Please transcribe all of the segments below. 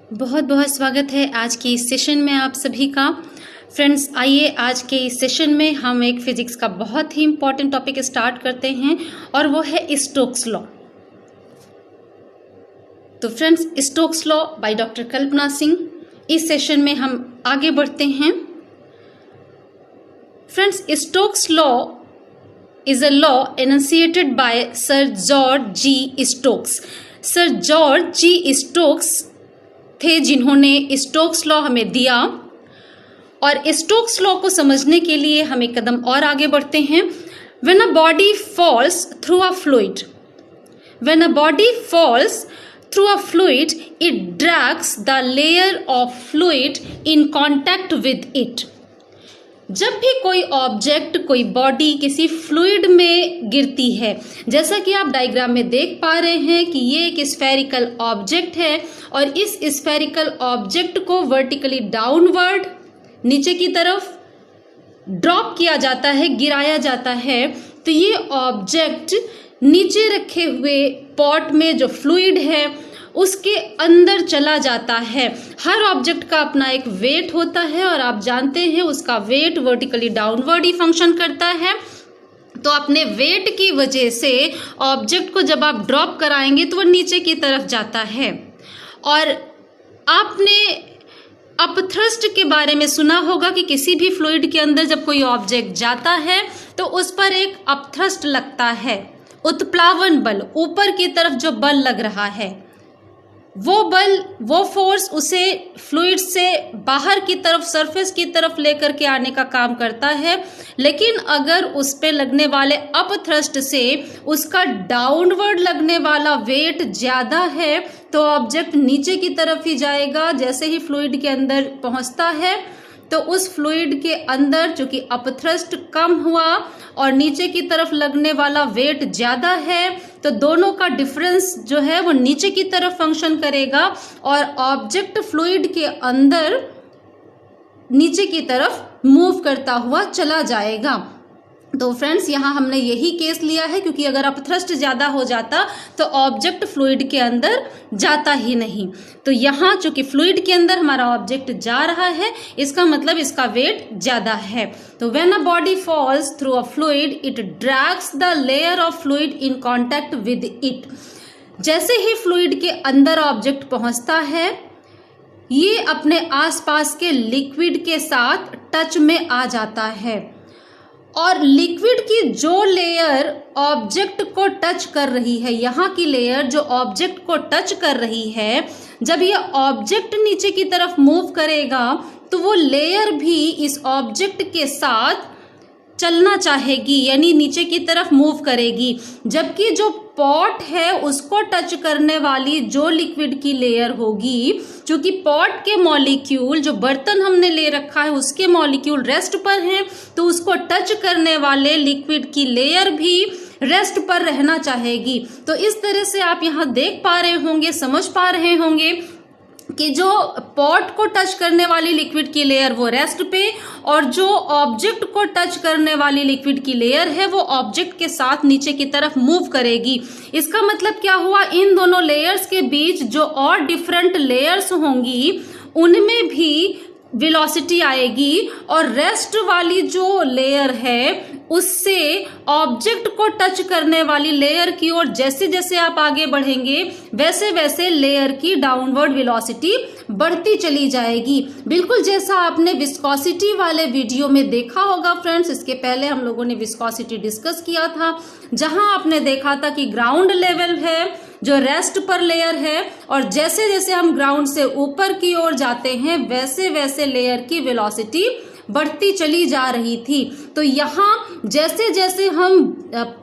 बहुत बहुत स्वागत है आज के इस सेशन में आप सभी का। फ्रेंड्स, आइए आज के इस सेशन में हम एक फिजिक्स का बहुत ही इम्पॉर्टेंट टॉपिक स्टार्ट करते हैं और वो है स्टोक्स लॉ। तो friends, Stokes law by doctor Kalpana Singh, इस सेशन में हम आगे बढ़ते हैं। Friends, Stokes law is a law enunciated by Sir George G. Stokes. Sir George G. Stokes थे जिन्होंने स्टोक्स लॉ हमें दिया, और स्टोक्स लॉ को समझने के लिए हम एक कदम और आगे बढ़ते हैं। When a body falls through a fluid, when a body falls through a fluid, it drags the layer of fluid in contact with it. जब भी कोई ऑब्जेक्ट, कोई बॉडी किसी फ्लूइड में गिरती है, जैसा कि आप डायग्राम में देख पा रहे हैं कि ये एक स्फेरिकल ऑब्जेक्ट है और इस स्फेरिकल ऑब्जेक्ट को वर्टिकली डाउनवर्ड नीचे की तरफ ड्रॉप किया जाता है, गिराया जाता है। तो ये ऑब्जेक्ट नीचे रखे हुए पॉट में जो फ्लूइड है उसके अंदर चला जाता है। हर ऑब्जेक्ट का अपना एक वेट होता है और आप जानते हैं उसका वेट वर्टिकली डाउनवर्ड ही फंक्शन करता है। तो अपने वेट की वजह से ऑब्जेक्ट को जब आप ड्रॉप कराएंगे तो वो नीचे की तरफ जाता है। और आपने अपथ्रस्ट के बारे में सुना होगा कि किसी भी फ्लूइड के अंदर जब कोई ऑब्जेक्ट जाता है तो उस पर एक अपथ्रस्ट लगता है, उत्प्लावन बल, ऊपर की तरफ जो बल लग रहा है वो बल, वो फोर्स उसे फ्लूइड से बाहर की तरफ, सरफेस की तरफ लेकर के आने का काम करता है। लेकिन अगर उस पे लगने वाले अपथ्रस्ट से उसका डाउनवर्ड लगने वाला वेट ज्यादा है तो ऑब्जेक्ट नीचे की तरफ ही जाएगा। जैसे ही फ्लूइड के अंदर पहुंचता है तो उस फ्लूइड के अंदर चूंकि अपथ्रस्ट कम हुआ और नीचे की तरफ लगने वाला वेट ज्यादा है तो दोनों का डिफरेंस जो है वो नीचे की तरफ फंक्शन करेगा और ऑब्जेक्ट फ्लूइड के अंदर नीचे की तरफ मूव करता हुआ चला जाएगा। तो फ्रेंड्स, यहाँ हमने यही केस लिया है क्योंकि अगर अपथ्रस्ट ज्यादा हो जाता तो ऑब्जेक्ट फ्लूइड के अंदर जाता ही नहीं। तो यहाँ चूंकि फ्लूइड के अंदर हमारा ऑब्जेक्ट जा रहा है, इसका मतलब इसका वेट ज्यादा है। तो when a body false through a fluid it drags the layer of fluid in contact with it. जैसे ही फ्लूइड के अंदर ऑब्जेक्ट पहुंचता है, ये अपने आसपास के लिक्विड के साथ टच में आ जाता है और लिक्विड की जो लेयर ऑब्जेक्ट को टच कर रही है, यहाँ की लेयर जो ऑब्जेक्ट को टच कर रही है, जब ये ऑब्जेक्ट नीचे की तरफ मूव करेगा तो वो लेयर भी इस ऑब्जेक्ट के साथ चलना चाहेगी, यानी नीचे की तरफ मूव करेगी। जबकि जो पॉट है उसको टच करने वाली जो लिक्विड की लेयर होगी, क्योंकि पॉट के मॉलिक्यूल, जो बर्तन हमने ले रखा है उसके मॉलिक्यूल रेस्ट पर हैं, तो उसको टच करने वाले लिक्विड की लेयर भी रेस्ट पर रहना चाहेगी। तो इस तरह से आप यहाँ देख पा रहे होंगे, समझ पा रहे होंगे कि जो पॉट को टच करने वाली लिक्विड की लेयर वो रेस्ट पे और जो ऑब्जेक्ट को टच करने वाली लिक्विड की लेयर है वो ऑब्जेक्ट के साथ नीचे की तरफ मूव करेगी। इसका मतलब क्या हुआ, इन दोनों लेयर्स के बीच जो और डिफरेंट लेयर्स होंगी उनमें भी वेलोसिटी आएगी और रेस्ट वाली जो लेयर है उससे ऑब्जेक्ट को टच करने वाली लेयर की ओर जैसे जैसे आप आगे बढ़ेंगे वैसे वैसे लेयर की डाउनवर्ड वेलोसिटी बढ़ती चली जाएगी। बिल्कुल जैसा आपने विस्कोसिटी वाले वीडियो में देखा होगा फ्रेंड्स, इसके पहले हम लोगों ने विस्कोसिटी डिस्कस किया था, जहां आपने देखा था कि ग्राउंड लेवल है जो रेस्ट पर लेयर है और जैसे जैसे हम ग्राउंड से ऊपर की ओर जाते हैं वैसे वैसे लेयर की वेलोसिटी बढ़ती चली जा रही थी। तो यहाँ जैसे जैसे हम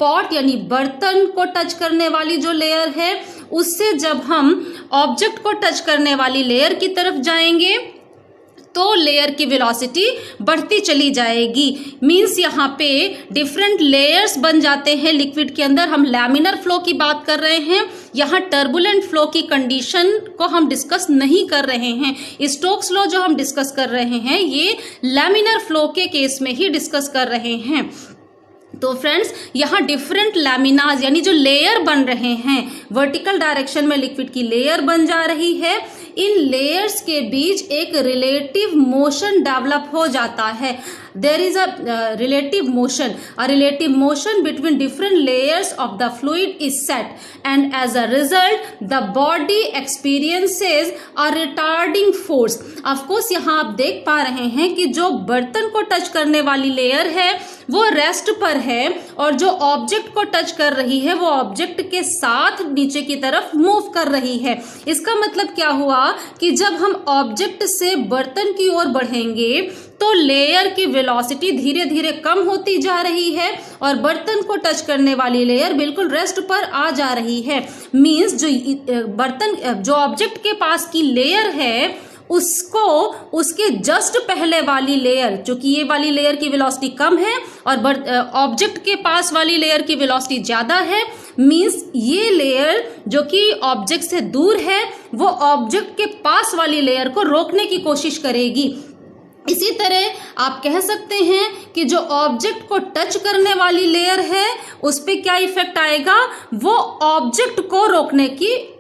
पॉट यानी बर्तन को टच करने वाली जो लेयर है उससे जब हम ऑब्जेक्ट को टच करने वाली लेयर की तरफ जाएंगे तो लेयर की वेलोसिटी बढ़ती चली जाएगी। मींस यहाँ पे डिफरेंट लेयर्स बन जाते हैं लिक्विड के अंदर। हम लैमिनर फ्लो की बात कर रहे हैं, यहाँ टर्बुलेंट फ्लो की कंडीशन को हम डिस्कस नहीं कर रहे हैं। स्टोक्स लॉ जो हम डिस्कस कर रहे हैं ये लैमिनर फ्लो के केस में ही डिस्कस कर रहे हैं। तो फ्रेंड्स यहाँ डिफरेंट लैमिनाज यानी जो लेयर बन रहे हैं, वर्टिकल डायरेक्शन में लिक्विड की लेयर बन जा रही है। इन लेयर्स के बीच एक रिलेटिव मोशन डेवलप हो जाता है. There is a relative motion. A relative motion between different layers of the fluid is set, and as a result, the body experiences a retarding force. Of course, यहाँ आप देख पा रहे हैं कि जो बर्तन को टच करने वाली लेयर है वो रेस्ट पर है और जो ऑब्जेक्ट को टच कर रही है वो ऑब्जेक्ट के साथ नीचे की तरफ मूव कर रही है. इसका मतलब क्या हुआ कि जब हम ऑब्जेक्ट से बर्तन की ओर बढ़ेंगे तो लेयर की वेलोसिटी धीरे धीरे कम होती जा रही है और बर्तन को टच करने वाली लेयर बिल्कुल रेस्ट पर आ जा रही है. मींस जो ऑब्जेक्ट के पास की लेयर है उसको उसके जस्ट पहले वाली लेयर, जो कि ये वाली लेयर की वेलोसिटी कम है और ऑब्जेक्ट के पास वाली लेयर की वेलोसिटी ज्यादा है, मींस ये लेयर जो कि ऑब्जेक्ट से दूर है वो ऑब्जेक्ट के पास वाली लेयर को रोकने की कोशिश करेगी. इसी तरह आप कह सकते हैं कि जो ऑब्जेक्ट को टच करने वाली लेयर है उस पे क्या इफेक्ट आएगा, वो ऑब्जेक्ट को रोकने की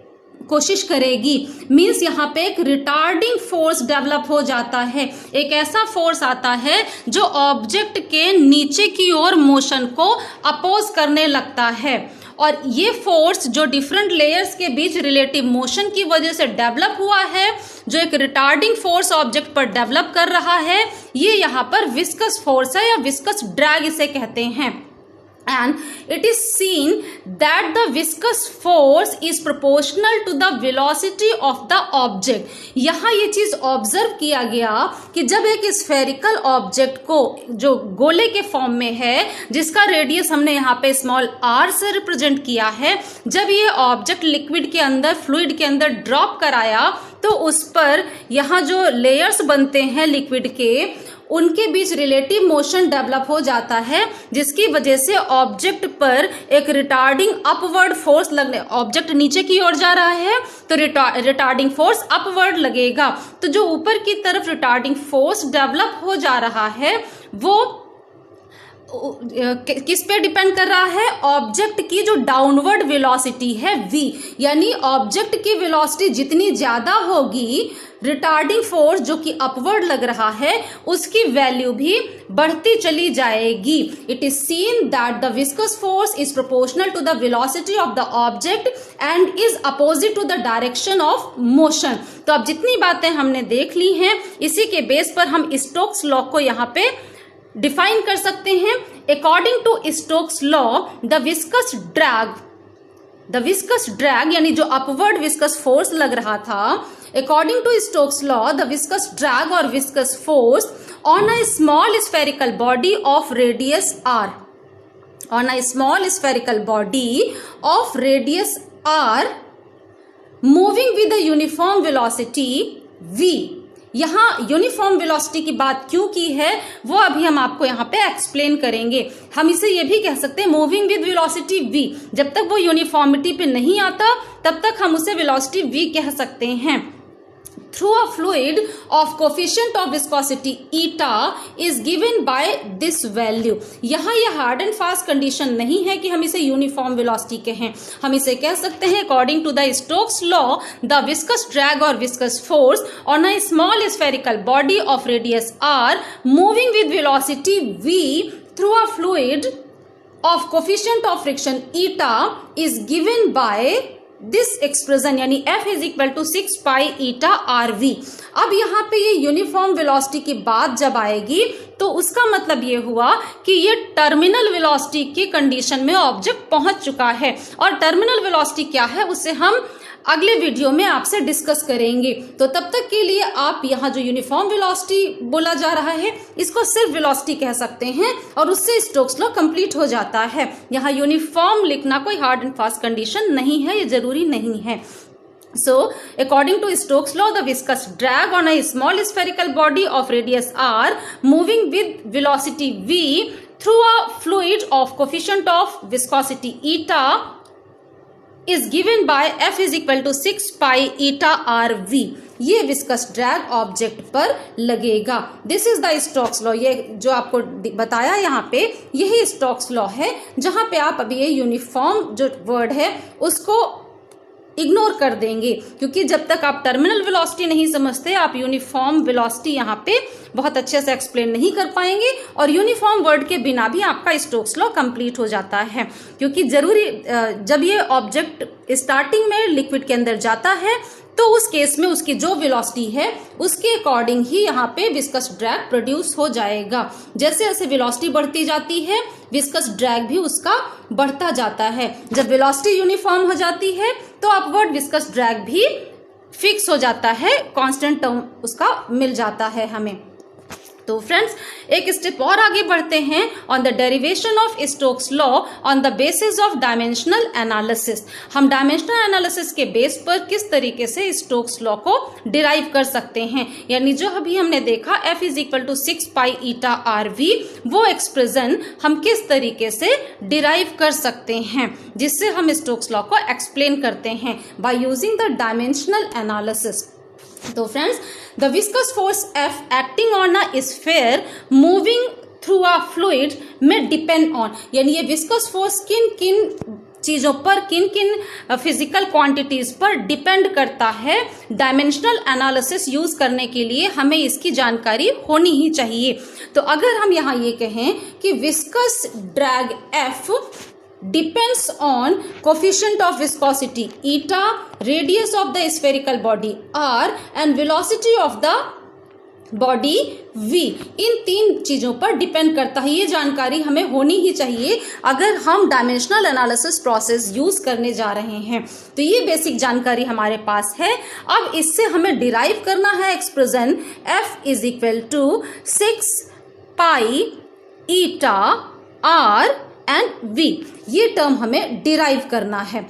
कोशिश करेगी. मींस यहाँ पे एक रिटार्डिंग फोर्स डेवलप हो जाता है. एक ऐसा फोर्स आता है जो ऑब्जेक्ट के नीचे की ओर मोशन को अपोज करने लगता है और ये फोर्स जो डिफरेंट लेयर्स के बीच रिलेटिव मोशन की वजह से डेवलप हुआ है, जो एक रिटार्डिंग फोर्स ऑब्जेक्ट पर डेवलप कर रहा है, ये यहाँ पर विस्कस फोर्स है या विस्कस ड्रैग इसे कहते हैं. And it is seen that the viscous force is proportional to the velocity of the object. यहाँ ये चीज ऑब्जर्व किया गया कि जब एक स्फेरिकल ऑब्जेक्ट को जो गोले के फॉर्म में है जिसका रेडियस हमने यहाँ पे स्मॉल r से रिप्रेजेंट किया है, जब ये ऑब्जेक्ट लिक्विड के अंदर फ्लूइड के अंदर ड्रॉप कराया तो उस पर यहाँ जो लेयर्स बनते हैं लिक्विड के उनके बीच रिलेटिव मोशन डेवलप हो जाता है जिसकी वजह से ऑब्जेक्ट पर एक रिटार्डिंग अपवर्ड फोर्स लगने, ऑब्जेक्ट नीचे की ओर जा रहा है तो रिटार्डिंग फोर्स अपवर्ड लगेगा. तो जो ऊपर की तरफ रिटार्डिंग फोर्स डेवलप हो जा रहा है वो किस पे डिपेंड कर रहा है, ऑब्जेक्ट की जो डाउनवर्ड वेलोसिटी है v, यानी ऑब्जेक्ट की वेलोसिटी जितनी ज्यादा होगी रिटार्डिंग फोर्स जो कि अपवर्ड लग रहा है उसकी वैल्यू भी बढ़ती चली जाएगी. It is seen that the viscous force is proportional to the velocity of the object and is opposite to the direction of motion. तो अब जितनी बातें हमने देख ली हैं इसी के बेस पर हम स्टोक्स लॉ को यहाँ पे डिफाइन कर सकते हैं. According to Stokes law the viscous drag यानी जो अपवर्ड विस्कस फोर्स लग रहा था, according to Stokes law the viscous drag और viscous force on a small spherical body of radius r, on a small spherical body of radius r moving with a uniform velocity v. यहाँ uniform velocity की बात क्यों की है वो अभी हम आपको यहाँ पे एक्सप्लेन करेंगे. हम इसे ये भी कह सकते हैं मूविंग विद वेलोसिटी v. जब तक वो यूनिफॉर्मिटी पे नहीं आता तब तक हम उसे वेलोसिटी v कह सकते हैं. through a fluid of coefficient of viscosity eta is given by this value. यहाँ यह हार्ड एंड फास्ट कंडीशन नहीं है कि हम इसे यूनिफॉर्म वेलोसिटी कहें. हम इसे कह सकते हैं according to the Stokes law the viscous drag और viscous force on a small spherical body of radius r moving with velocity v through a fluid of coefficient of friction eta is given by this expression यानी F is equal to 6 pi eta RV. अब यहाँ पे ये uniform velocity की बात जब आएगी तो उसका मतलब ये हुआ कि ये टर्मिनल वेलोसिटी की कंडीशन में ऑब्जेक्ट पहुंच चुका है और टर्मिनल वेलोसिटी क्या है उससे हम अगले वीडियो में आपसे डिस्कस करेंगे. तो तब तक के लिए आप यहाँ जो यूनिफॉर्म वेलोसिटी बोला जा रहा है इसको सिर्फ वेलोसिटी कह सकते हैं और उससे स्टोक्स लॉ कंप्लीट हो जाता है. यहाँ यूनिफॉर्म लिखना कोई हार्ड एंड फास्ट कंडीशन नहीं है, ये जरूरी नहीं है. So, according to Stokes law, the viscous drag on a small spherical body of radius r moving with velocity v through a fluid of coefficient of viscosity eta is given by F is equal to 6 pi eta RV. ये viscous drag object पर लगेगा. This is the Stokes law. ये जो आपको बताया यहाँ पे यही स्टोक्स लॉ है जहां पे आप अभी ये यूनिफॉर्म जो वर्ड है उसको इग्नोर कर देंगे, क्योंकि जब तक आप टर्मिनल वेलोसिटी नहीं समझते आप यूनिफॉर्म वेलोसिटी यहाँ पे बहुत अच्छे से एक्सप्लेन नहीं कर पाएंगे, और यूनिफॉर्म वर्ड के बिना भी आपका स्टोक्स लॉ कंप्लीट हो जाता है। क्योंकि जरूरी जब ये ऑब्जेक्ट स्टार्टिंग में लिक्विड के अंदर जाता है तो उस केस में उसकी जो वेलोसिटी है उसके अकॉर्डिंग ही यहाँ पे विस्कस ड्रैग प्रोड्यूस हो जाएगा। जैसे जैसे वेलोसिटी बढ़ती जाती है विस्कस ड्रैग भी उसका बढ़ता जाता है। जब वेलोसिटी यूनिफॉर्म हो जाती है तो अपवर्ड विस्कस ड्रैग भी फिक्स हो जाता है, कांस्टेंट टर्म उसका मिल जाता है हमें। तो फ्रेंड्स एक स्टेप और आगे बढ़ते हैं on the derivation of Stokes law on the basis of dimensional analysis. हम डायमेंशनल एनालिसिस के बेस पर किस तरीके से स्टोक्स लॉ को डिराइव कर सकते हैं, यानी जो अभी हमने देखा F is equal to 6 pi eta R V, वो एक्सप्रेशन हम किस तरीके से डिराइव कर सकते हैं जिससे हम स्टोक्स लॉ को एक्सप्लेन करते हैं by using the dimensional analysis. तो friends the viscous force F acting on a sphere moving through a fluid में डिपेंड ऑन, यानी ये विस्कस फोर्स किन किन चीजों पर, किन किन फिजिकल क्वांटिटीज पर डिपेंड करता है, डायमेंशनल एनालिसिस यूज करने के लिए हमें इसकी जानकारी होनी ही चाहिए। तो अगर हम यहाँ ये कहें कि viscous drag F depends on coefficient of viscosity eta, radius of the spherical body r and velocity of the body v, इन तीन चीजों पर डिपेंड करता है। ये जानकारी हमें होनी ही चाहिए अगर हम डायमेंशनल एनालिसिस प्रोसेस यूज करने जा रहे हैं। तो ये बेसिक जानकारी हमारे पास है। अब इससे हमें डिराइव करना है expression F is equal to 6 pi eta r and v, ये टर्म हमें डिराइव करना है।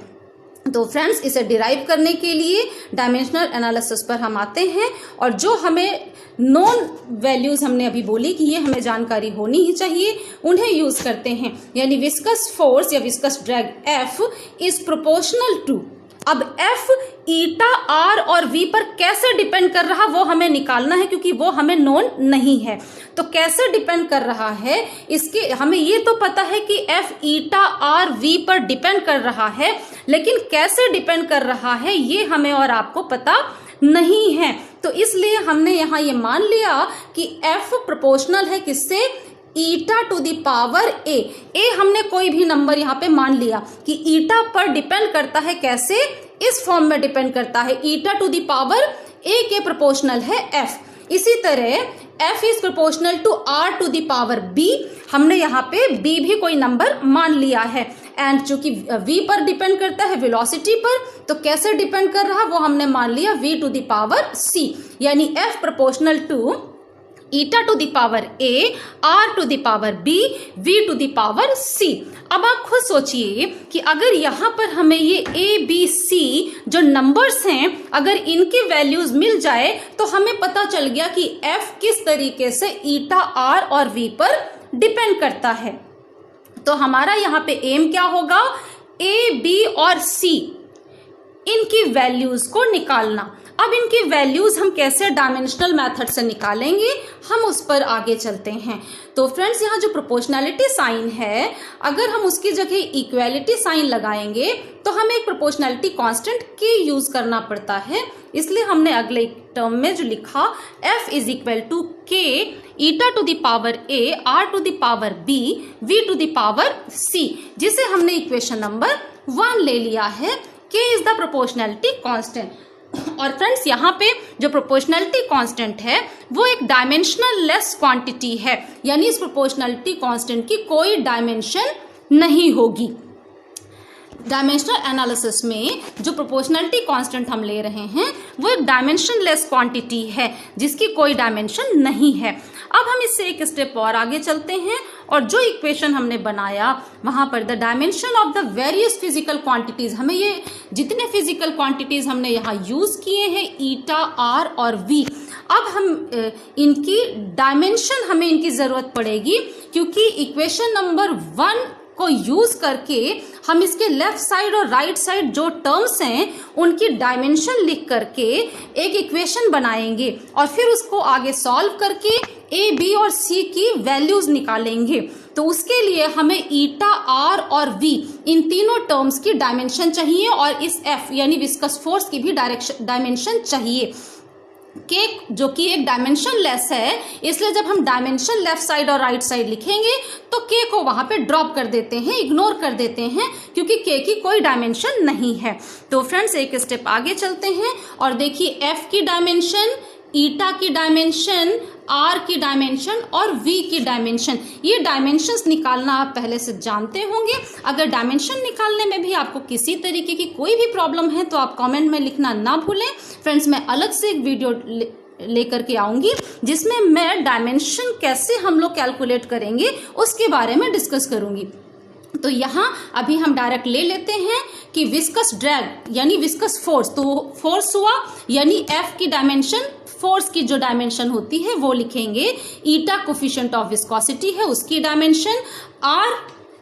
तो फ्रेंड्स इसे डिराइव करने के लिए डायमेंशनल एनालिसिस पर हम आते हैं, और जो हमें नॉन वैल्यूज हमने अभी बोली कि ये हमें जानकारी होनी ही चाहिए, उन्हें यूज करते हैं। यानी विस्कस फोर्स या viscous drag F is proportional to, अब F ईटा R और V पर कैसे डिपेंड कर रहा वो हमें निकालना है, क्योंकि वो हमें नोन नहीं है। तो कैसे डिपेंड कर रहा है इसके हमें ये तो पता है कि F ईटा R V पर डिपेंड कर रहा है, लेकिन कैसे डिपेंड कर रहा है ये हमें और आपको पता नहीं है। तो इसलिए हमने यहाँ ये मान लिया कि F प्रोपोर्शनल है किससे, ईटा टू द पावर ए। हमने कोई भी नंबर यहाँ पे मान लिया कि ईटा पर डिपेंड करता है, कैसे, इस फॉर्म में डिपेंड करता है, eta to the power A के प्रोपोर्शनल है F। इसी तरह F is proportional to R to the power B, हमने यहाँ पे B भी कोई नंबर मान लिया है। एंड चूंकि V पर डिपेंड करता है वेलोसिटी पर, तो कैसे डिपेंड कर रहा वो हमने मान लिया V to the power C, यानी F proportional to eta to the power A, R to the power B, V to the power C. अब आप खुद सोचिए कि अगर यहाँ पर हमें ये ए बी सी जो नंबर्स हैं अगर इनकी वैल्यूज मिल जाए तो हमें पता चल गया कि एफ किस तरीके से ईटा आर और वी पर डिपेंड करता है। तो हमारा यहाँ पे एम क्या होगा, ए बी और सी इनकी वैल्यूज को निकालना। अब इनकी वैल्यूज हम कैसे डायमेंशनल मेथड से निकालेंगे, हम उस पर आगे चलते हैं। तो फ्रेंड्स यहाँ जो प्रोपोर्शनैलिटी साइन है, अगर हम उसकी जगह इक्वालिटी साइन लगाएंगे तो हमें एक प्रोपोर्शनैलिटी कांस्टेंट के यूज करना पड़ता है। इसलिए हमने अगले टर्म में जो लिखा F is equal to K eta to the power A, R to the power B, V to the power C, जिसे हमने इक्वेशन नंबर 1 ले लिया है। K is the proportionality constant. और फ्रेंड्स यहाँ पे जो प्रोपोर्शनैलिटी कांस्टेंट है वो एक डायमेंशनल लेस क्वांटिटी है, यानी इस प्रोपोर्शनैलिटी कांस्टेंट की कोई डायमेंशन नहीं होगी। डायमेंशनल एनालिसिस में जो प्रोपोर्शनैलिटी कांस्टेंट हम ले रहे हैं वो एक डायमेंशन लेस क्वांटिटी है जिसकी कोई डायमेंशन नहीं है। अब हम इससे एक स्टेप और आगे चलते हैं और जो इक्वेशन हमने बनाया वहां पर the dimension of the various physical quantities, हमें ये जितने फिजिकल क्वांटिटीज हमने यहाँ यूज किए हैं ईटा आर और वी, अब हम इनकी डायमेंशन हमें इनकी जरूरत पड़ेगी, क्योंकि इक्वेशन नंबर 1 को यूज करके हम इसके लेफ्ट साइड और राइट साइड जो टर्म्स हैं उनकी डायमेंशन लिख करके एक इक्वेशन बनाएंगे और फिर उसको आगे सॉल्व करके ए बी और सी की वैल्यूज निकालेंगे। तो उसके लिए हमें ईटा, आर और वी इन तीनों टर्म्स की डायमेंशन चाहिए और इस एफ यानी विस्कस फोर्स की भी डायमेंशन चाहिए। के जो कि एक डायमेंशन लेस है, इसलिए जब हम डायमेंशन लेफ्ट साइड और राइट साइड लिखेंगे तो के को वहां पे ड्रॉप कर देते हैं, इग्नोर कर देते हैं, क्योंकि के की कोई डायमेंशन नहीं है। तो फ्रेंड्स एक स्टेप आगे चलते हैं और देखिए एफ की डायमेंशन, ईटा की डायमेंशन, आर की डायमेंशन और वी की डायमेंशन, ये डायमेंशंस निकालना आप पहले से जानते होंगे। अगर डायमेंशन निकालने में भी आपको किसी तरीके की कोई भी प्रॉब्लम है तो आप कमेंट में लिखना ना भूलें। फ्रेंड्स मैं अलग से एक वीडियो लेकर के आऊंगी जिसमें मैं डायमेंशन कैसे हम लोग कैलकुलेट करेंगे उसके बारे में डिस्कस करूंगी। तो यहाँ अभी हम डायरेक्ट ले लेते हैं कि विस्कस ड्रैग यानी विस्कस फोर्स, तो फोर्स हुआ यानी एफ की डायमेंशन, फोर्स की जो डायमेंशन होती है वो लिखेंगे, ईटा कोफिशिएंट ऑफ विस्कोसिटी है उसकी डायमेंशन, आर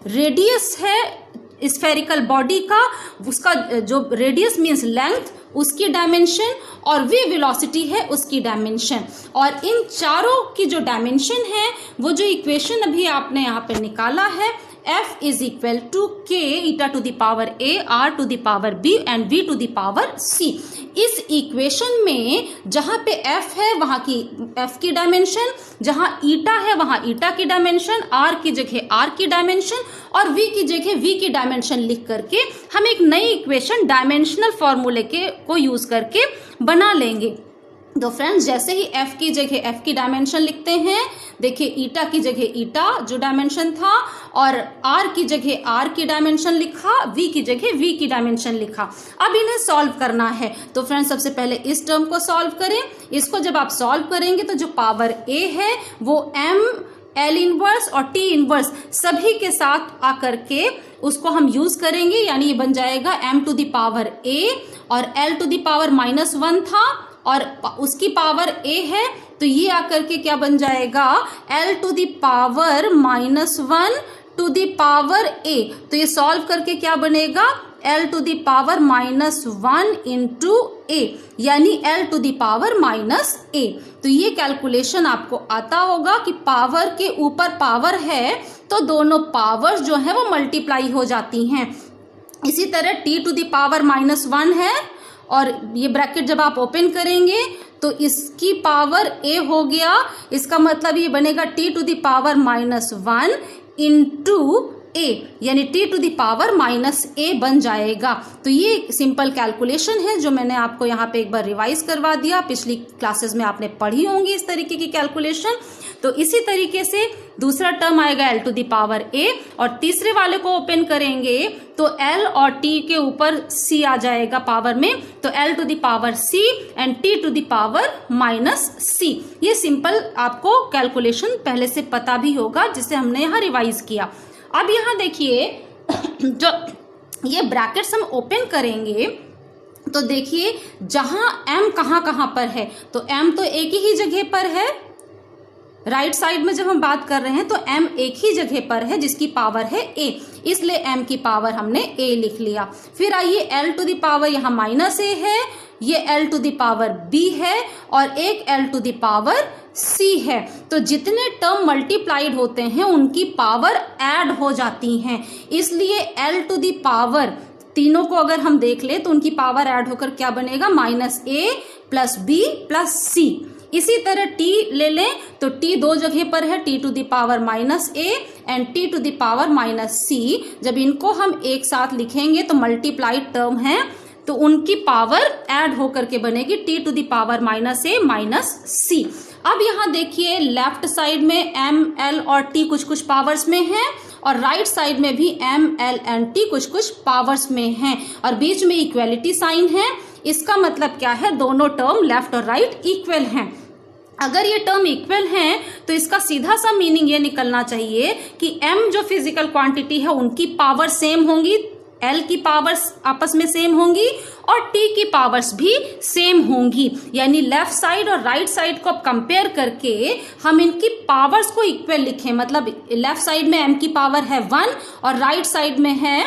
रेडियस है स्फेरिकल बॉडी का, उसका जो रेडियस मीन्स लेंथ उसकी डायमेंशन, और वी वेलोसिटी है उसकी डायमेंशन। और इन चारों की जो डायमेंशन है वो जो इक्वेशन अभी आपने यहाँ पे निकाला है, F is equal to K eta to the power A, R to the power B and V to the power C। इस इक्वेशन में जहां पे F है वहां की F की डायमेंशन, जहां ईटा है वहां ईटा की डायमेंशन, R की जगह R की डायमेंशन और V की जगह V की डायमेंशन लिख करके हम एक नई इक्वेशन डायमेंशनल फॉर्मूले को यूज करके बना लेंगे। तो फ्रेंड्स जैसे ही F की जगह F की डायमेंशन लिखते हैं, देखिए ईटा की जगह ईटा जो डायमेंशन था और R की जगह R की डायमेंशन लिखा, V की जगह V की डायमेंशन लिखा। अब इन्हें सॉल्व करना है। तो फ्रेंड्स सबसे पहले इस टर्म को सॉल्व करें। इसको जब आप सॉल्व करेंगे तो जो पावर A है वो M, L इनवर्स और T इनवर्स सभी के साथ आकर के उसको हम यूज करेंगे, यानी ये बन जाएगा M to the power A और L टू द पावर -1 था और उसकी पावर A है, तो ये आकर के क्या बन जाएगा L to the power -1 to the power A। तो ये सॉल्व करके क्या बनेगा L to the power -1 into A, यानी L to the power -A। तो ये कैलकुलेशन आपको आता होगा कि पावर के ऊपर पावर है तो दोनों पावर्स जो है वो मल्टीप्लाई हो जाती हैं। इसी तरह T टू द पावर -1 है और ये ब्रैकेट जब आप ओपन करेंगे तो इसकी पावर A हो गया, इसका मतलब ये बनेगा T to the power -1 into A, यानी T to the power -A बन जाएगा। तो ये सिंपल कैलकुलेशन है जो मैंने आपको यहाँ पे एक बार रिवाइज करवा दिया, पिछली क्लासेस में आपने पढ़ी होंगी इस तरीके की कैलकुलेशन। तो इसी तरीके से दूसरा टर्म आएगा L to the power A और तीसरे वाले को ओपन करेंगे तो L और T के ऊपर C आ जाएगा पावर में, तो L to the power C and T to the power -C। ये सिंपल आपको कैलकुलेशन पहले से पता भी होगा जिसे हमने यहाँ रिवाइज किया। अब यहाँ देखिए जो ये ब्रैकेट्स हम ओपन करेंगे तो देखिए जहां M कहाँ पर है, तो M तो एक ही जगह पर है, राइट साइड में जब हम बात कर रहे हैं तो M एक ही जगह पर है जिसकी पावर है A, इसलिए M की पावर हमने A लिख लिया। फिर आइए L टू द पावर यहाँ -A है, ये L to the power B है और एक L to the power C है। तो जितने टर्म मल्टीप्लाइड होते हैं उनकी पावर ऐड हो जाती हैं, इसलिए L टू द पावर तीनों को अगर हम देख ले तो उनकी पावर ऐड होकर क्या बनेगा -A + B + C। इसी तरह T ले लें तो T दो जगह पर है, T to the power -A and T to the power -C। जब इनको हम एक साथ लिखेंगे तो मल्टीप्लाइड टर्म है तो उनकी पावर ऐड होकर के बनेगी T to the power -A -C। अब यहाँ देखिए लेफ्ट साइड में M, L और T कुछ पावर्स में है और राइट साइड में भी M, L एंड T कुछ पावर्स में हैं और बीच में इक्वेलिटी साइन है। इसका मतलब क्या है, दोनों टर्म लेफ्ट और राइट इक्वल हैं। अगर ये टर्म इक्वल हैं तो इसका सीधा सा मीनिंग ये निकलना चाहिए कि M जो फिजिकल क्वांटिटी है उनकी पावर सेम होंगी, L की पावर्स आपस में सेम होंगी और T की पावर्स भी सेम होंगी, यानी लेफ्ट साइड और राइट साइड को अब कंपेयर करके हम इनकी पावर्स को इक्वल लिखें। मतलब लेफ्ट साइड में M की पावर है 1 और राइट साइड में है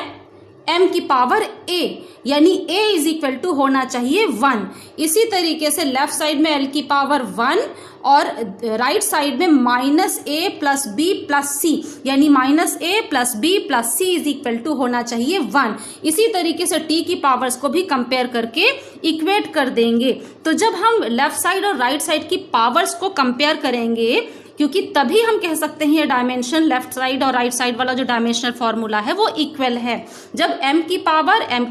m की पावर a, यानी a इज इक्वल टू होना चाहिए 1। इसी तरीके से लेफ्ट साइड में l की पावर 1 और राइट साइड में minus a plus b plus c, यानी minus a plus b plus c is equal to होना चाहिए 1। इसी तरीके से t की पावर्स को भी कंपेयर करके इक्वेट कर देंगे। तो जब हम लेफ्ट साइड और राइट साइड की पावर्स को कंपेयर करेंगे, क्योंकि तभी हम कह सकते हैं ये डायमेंशन लेफ्ट साइड और राइट साइड वाला जो डायमेंशनल फॉर्मूला है वो इक्वल है। जब m की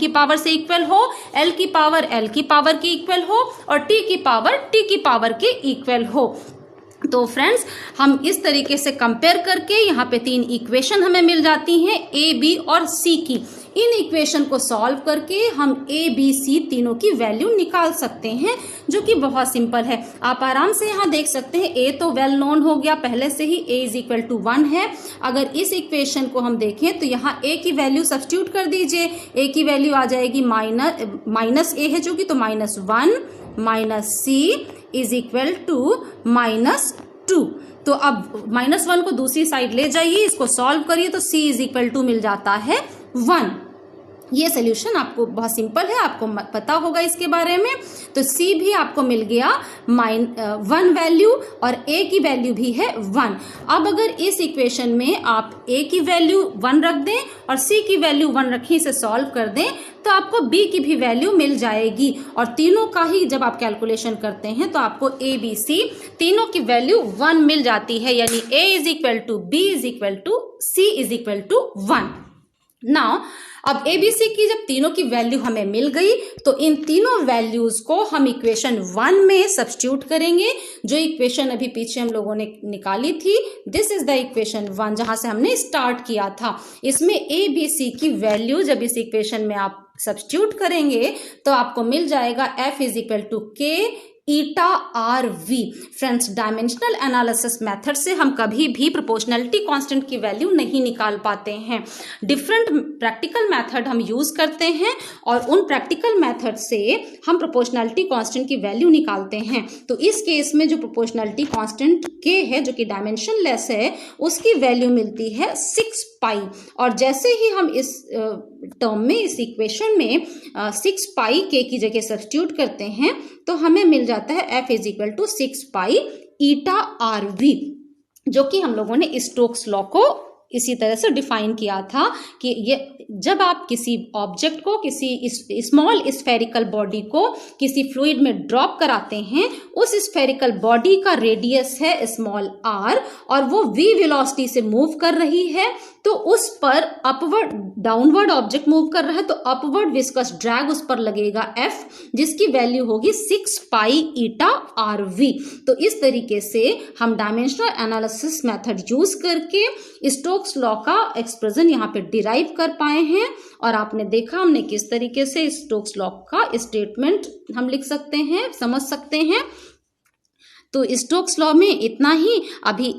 पावर से इक्वल हो, l की पावर के इक्वल हो और t की पावर के इक्वल हो। तो फ्रेंड्स, हम इस तरीके से कंपेयर करके यहाँ पे 3 इक्वेशन हमें मिल जाती हैं a, b और c की। इन इक्वेशन को सॉल्व करके हम a, b, c तीनों की वैल्यू निकाल सकते हैं, जो कि बहुत सिंपल है। आप आराम से यहाँ देख सकते हैं a तो वेल नोन हो गया पहले से ही, a इज इक्वल टू 1 है। अगर इस इक्वेशन को हम देखें तो यहाँ a की वैल्यू सब्स्टिट्यूट कर दीजिए, a की वैल्यू आ जाएगी माइनस a है जो कि, तो -1 minus c is equal to -2। तो अब -1 को दूसरी साइड ले जाइए, इसको सॉल्व करिए तो c इज इक्वल टू मिल जाता है 1। ये सोल्यूशन आपको बहुत सिंपल है, आपको पता होगा इसके बारे में। तो c भी आपको मिल गया 1 वैल्यू और a की वैल्यू भी है 1। अब अगर इस इक्वेशन में आप a की वैल्यू 1 रख दें और c की वैल्यू 1 रखें, इसे सॉल्व कर दें, तो आपको b की भी वैल्यू मिल जाएगी। और तीनों का ही जब आप कैलकुलेशन करते हैं तो आपको a, b, c तीनों की वैल्यू 1 मिल जाती है, यानी a is equal to b is equal to c is equal to 1। Now अब ABC की जब तीनों की वैल्यू हमें मिल गई, तो इन तीनों वैल्यूज को हम इक्वेशन 1 में सब्स्टिट्यूट करेंगे। जो इक्वेशन अभी पीछे हम लोगों ने निकाली थी, दिस इज द इक्वेशन 1, जहां से हमने स्टार्ट किया था। इसमें ABC की वैल्यू जब इस इक्वेशन में आप सब्स्टिट्यूट करेंगे तो आपको मिल जाएगा F is equal to K eta R V. Friends, dimensional analysis method से हम कभी भी प्रोपोर्शनलिटी कांस्टेंट की वैल्यू नहीं निकाल पाते हैं। डिफरेंट प्रैक्टिकल मेथड हम यूज करते हैं और उन प्रैक्टिकल मेथड से हम प्रोपोर्शनलिटी कांस्टेंट की वैल्यू निकालते हैं। तो इस केस में जो प्रोपोर्शनलिटी कांस्टेंट k है, जो कि डायमेंशन लेस है, उसकी वैल्यू मिलती है 6 पाई। और जैसे ही हम इस टर्म में, इस इक्वेशन में 6 पाई k की जगह सब्स्टिट्यूट करते हैं तो हमें मिल जाता है F is equal to 6 pi eta R V, जो कि हम लोगों ने स्टोक्स लॉ को इसी तरह से डिफाइन किया था कि ये जब आप किसी ऑब्जेक्ट को, किसी स्मॉल स्फेरिकल बॉडी को किसी फ्लूइड में ड्रॉप कराते हैं, उस स्फेरिकल बॉडी का रेडियस है स्मॉल r और वो v वेलोसिटी से मूव कर रही है, तो उस पर अपवर्ड डाउनवर्ड ऑब्जेक्ट मूव कर रहा है तो अपवर्ड विस्कस ड्रैग उस पर लगेगा F, जिसकी वैल्यू होगी 6 पाई ईटा आर वी। तो इस तरीके से हम डायमेंशनल एनालिसिस मेथड यूज करके स्टोक्स लॉ का एक्सप्रेशन यहाँ पे डिराइव कर पाए हैं। और आपने देखा हमने किस तरीके से स्टोक्स लॉ का स्टेटमेंट हम लिख सकते हैं, समझ सकते हैं। तो स्टोक्स लॉ में इतना ही। अभी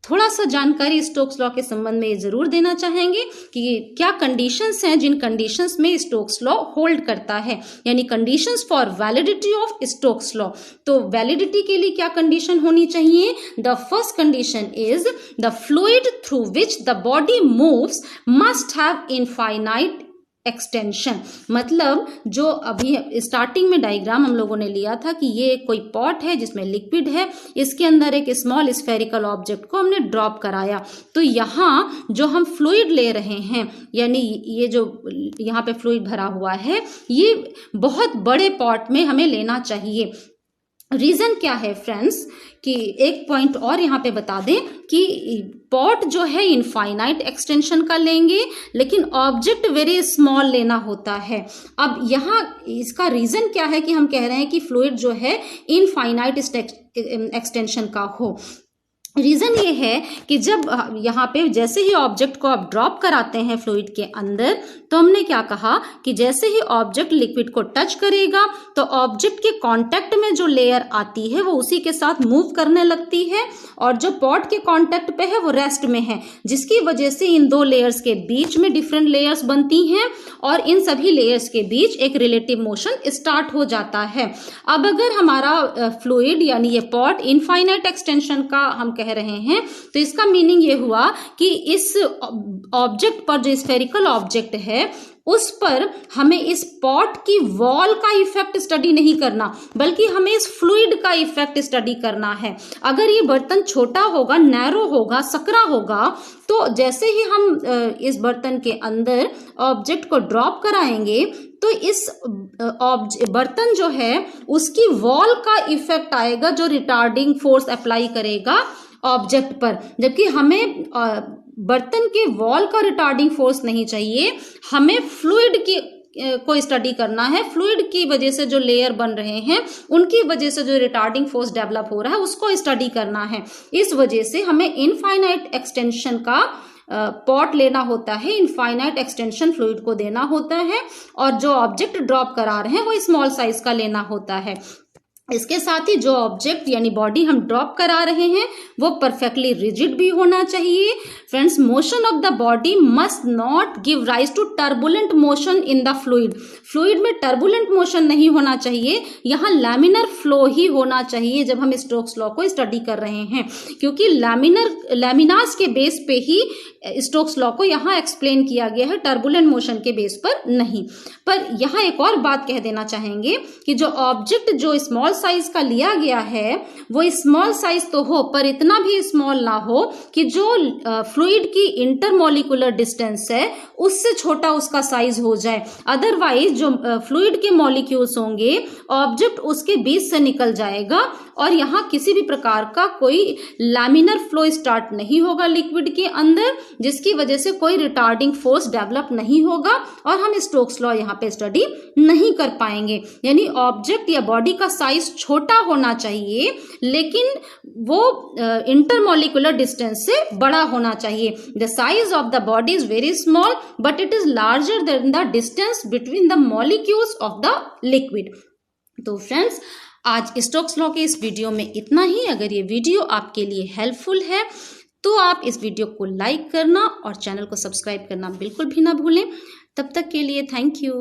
थोड़ा सा जानकारी स्टोक्स लॉ के संबंध में जरूर देना चाहेंगे कि क्या कंडीशंस हैं जिन कंडीशंस में स्टोक्स लॉ होल्ड करता है, यानी conditions for validity of Stokes law. तो वैलिडिटी के लिए क्या कंडीशन होनी चाहिए? The first condition is the fluid through which the body moves must have infinite extension. मतलब जो अभी स्टार्टिंग में डायग्राम हम लोगों ने लिया था कि ये कोई पॉट है जिसमें लिक्विड है, इसके अंदर एक स्मॉल स्फेरिकल ऑब्जेक्ट को हमने ड्रॉप कराया। तो यहाँ जो हम फ्लूइड ले रहे हैं, यानी ये जो यहाँ पे फ्लूइड भरा हुआ है, ये बहुत बड़े पॉट में हमें लेना चाहिए। रीजन क्या है फ्रेंड्स, कि एक पॉइंट और यहाँ पे बता दें कि पॉट जो है इनफाइनाइट एक्सटेंशन का लेंगे, लेकिन ऑब्जेक्ट वेरी स्मॉल लेना होता है। अब यहाँ इसका रीजन क्या है कि हम कह रहे हैं कि फ्लूइड जो है इनफाइनाइट एक्सटेंशन का हो। रीजन ये है कि जब यहाँ पे जैसे ही ऑब्जेक्ट को आप ड्रॉप कराते हैं फ्लूइड के अंदर, तो हमने क्या कहा कि जैसे ही ऑब्जेक्ट लिक्विड को टच करेगा तो ऑब्जेक्ट के कांटेक्ट में जो लेयर आती है वो उसी के साथ मूव करने लगती है, और जो पॉट के कांटेक्ट पे है वो रेस्ट में है, जिसकी वजह से इन दो लेयर्स के बीच में डिफरेंट लेयर्स बनती हैं और इन सभी लेयर्स के बीच एक रिलेटिव मोशन स्टार्ट हो जाता है। अब अगर हमारा फ्लूइड यानी ये पॉट इनफाइनाइट एक्सटेंशन का हम कह रहे हैं, तो इसका मीनिंग ये हुआ कि इस ऑब्जेक्ट पर, जो स्फेरिकल ऑब्जेक्ट है, उस पर हमें इस पॉट की वॉल का इफेक्ट स्टडी नहीं करना, बल्कि हमें इस फ्लूइड का इफेक्ट स्टडी करना है। अगर ये बर्तन छोटा होगा, नैरो होगा, सकरा होगा, तो जैसे ही हम इस बर्तन के अंदर ऑब्जेक्ट को ड्रॉप कराएंगे तो इस बर्तन जो है उसकी वॉल का इफेक्ट आएगा जो रिटार्डिंग फोर्स अप्लाई करेगा ऑब्जेक्ट पर। जबकि हमें बर्तन के वॉल का रिटार्डिंग फोर्स नहीं चाहिए, हमें फ्लूइड की को स्टडी करना है। फ्लूइड की वजह से जो लेयर बन रहे हैं उनकी वजह से जो रिटार्डिंग फोर्स डेवलप हो रहा है उसको स्टडी करना है। इस वजह से हमें इनफाइनाइट एक्सटेंशन का पॉट लेना होता है, इनफाइनाइट एक्सटेंशन फ्लूइड को देना होता है, और जो ऑब्जेक्ट ड्रॉप करा रहे हैं वो स्मॉल साइज का लेना होता है। इसके साथ ही जो ऑब्जेक्ट यानी बॉडी हम ड्रॉप करा रहे हैं वो परफेक्टली रिजिड भी होना चाहिए। Friends, motion of the body must not give rise to turbulent motion in the fluid. Fluid में टर्बुलेंट मोशन नहीं होना चाहिए, यहाँ लैमिनर फ्लो ही होना चाहिए जब हम स्टोक्स लॉ को स्टडी कर रहे हैं, क्योंकि लैमिनार्स के बेस पे ही स्टोक्स लॉ को यहाँ एक्सप्लेन किया गया है, टर्बुलेंट मोशन के बेस पर नहीं। पर यहाँ एक और बात कह देना चाहेंगे कि जो ऑब्जेक्ट जो स्मॉल साइज का लिया गया है वो स्मॉल साइज तो हो, पर इतना भी स्मॉल ना हो कि जो फ्लूइड की इंटरमॉलिक्यूलर डिस्टेंस है उससे छोटा उसका साइज हो जाए। अदरवाइज जो फ्लूइड के मॉलिक्यूल्स होंगे ऑब्जेक्ट उसके बीच से निकल जाएगा और यहाँ किसी भी प्रकार का कोई लैमिनर फ्लो स्टार्ट नहीं होगा लिक्विड के अंदर, जिसकी वजह से कोई रिटार्डिंग फोर्स डेवलप नहीं होगा और हम स्टोक्स लॉ यहाँ पे स्टडी नहीं कर पाएंगे। यानी ऑब्जेक्ट या बॉडी का साइज छोटा होना चाहिए लेकिन वो इंटरमॉलिक्यूलर डिस्टेंस से बड़ा होना चाहिए। The size of the body is very small but it is larger than the distance between the molecules of the liquid. तो फ्रेंड्स, आज स्टोक्स लॉ के इस वीडियो में इतना ही। अगर ये वीडियो आपके लिए हेल्पफुल है तो आप इस वीडियो को लाइक करना और चैनल को सब्सक्राइब करना बिल्कुल भी ना भूलें। तब तक के लिए थैंक यू।